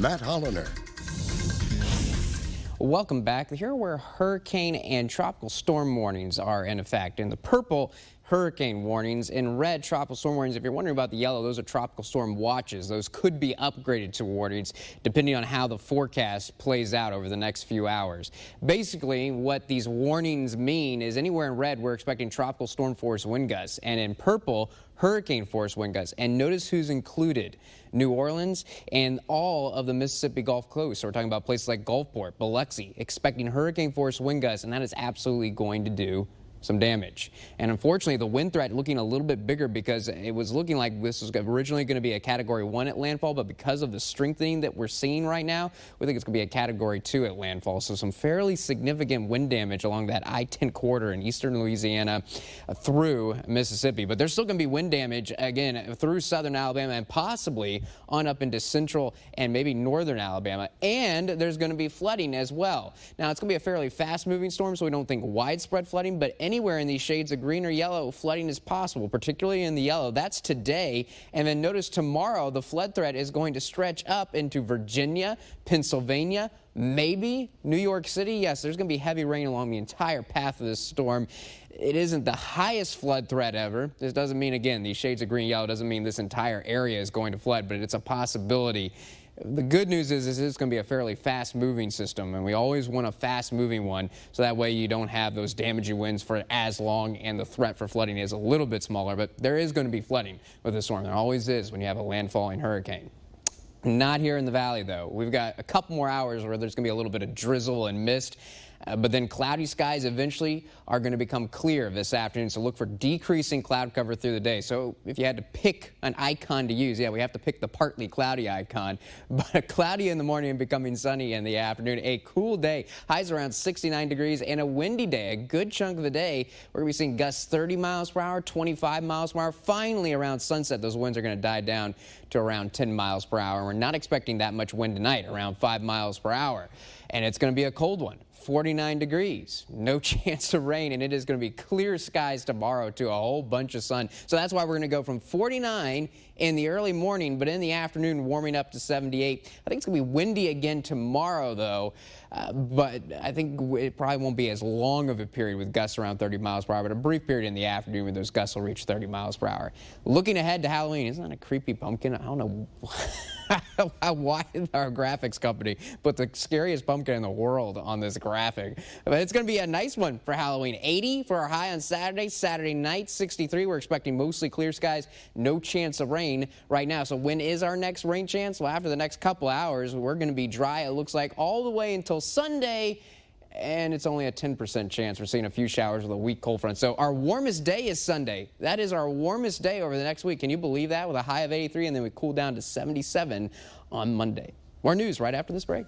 Matt Holliner. Welcome back. Here where hurricane and tropical storm warnings are in effect. In the purple, hurricane warnings. In red, tropical storm warnings. If you're wondering about the yellow, those are tropical storm watches. Those could be upgraded to warnings depending on how the forecast plays out over the next few hours. Basically, what these warnings mean is anywhere in red, we're expecting tropical storm force wind gusts. And in purple, hurricane force wind gusts. And notice who's included. New Orleans and all of the Mississippi Gulf Coast. So we're talking about places like Gulfport, Biloxi, expecting hurricane force wind gusts, and that is absolutely going to do some damage. And unfortunately, the wind threat looking a little bit bigger because it was looking like this was originally going to be a Category 1 at landfall, but because of the strengthening that we're seeing right now, we think it's going to be a Category 2 at landfall. So some fairly significant wind damage along that I-10 corridor in eastern Louisiana through Mississippi. But there's still going to be wind damage, again, through southern Alabama and possibly on up into central and maybe northern Alabama. And there's going to be flooding as well. Now, it's going to be a fairly fast-moving storm, so we don't think widespread flooding, but anywhere in these shades of green or yellow, flooding is possible, particularly in the yellow. That's today. And then notice tomorrow, the flood threat is going to stretch up into Virginia, Pennsylvania, maybe New York City. Yes, there's going to be heavy rain along the entire path of this storm. It isn't the highest flood threat ever. This doesn't mean, again, these shades of green and yellow doesn't mean this entire area is going to flood, but it's a possibility. The good news is it's going to be a fairly fast-moving system, and we always want a fast-moving one, so that way you don't have those damaging winds for as long, and the threat for flooding is a little bit smaller. But there is going to be flooding with the storm. There always is when you have a landfalling hurricane. Not here in the valley, though. We've got a couple more hours where there's going to be a little bit of drizzle and mist. But then cloudy skies eventually are going to become clear this afternoon, so look for decreasing cloud cover through the day. So if you had to pick an icon to use, yeah, we have to pick the partly cloudy icon, but cloudy in the morning and becoming sunny in the afternoon. A cool day, highs around 69 degrees, and a windy day. A good chunk of the day, we're going to be seeing gusts 30 miles per hour, 25 miles per hour. Finally, around sunset, those winds are going to die down to around 10 miles per hour. We're not expecting that much wind tonight, around 5 miles per hour. And it's going to be a cold one. 49 degrees, no chance of rain, and it is going to be clear skies tomorrow to a whole bunch of sun. So that's why we're going to go from 49 in the early morning, but in the afternoon warming up to 78. I think it's going to be windy again tomorrow, though, but I think it probably won't be as long of a period with gusts around 30 miles per hour, but a brief period in the afternoon where those gusts will reach 30 miles per hour. Looking ahead to Halloween, isn't that a creepy pumpkin? I don't know why our graphics company put the scariest pumpkin in the world on this graphic. But it's going to be a nice one for Halloween. 80 for our high on Saturday. Saturday night, 63. We're expecting mostly clear skies. No chance of rain right now. So when is our next rain chance? Well, after the next couple hours, we're going to be dry, it looks like, all the way until Sunday. And it's only a 10% chance. We're seeing a few showers with a weak cold front. So our warmest day is Sunday. That is our warmest day over the next week. Can you believe that? With a high of 83, and then we cool down to 77 on Monday. More news right after this break.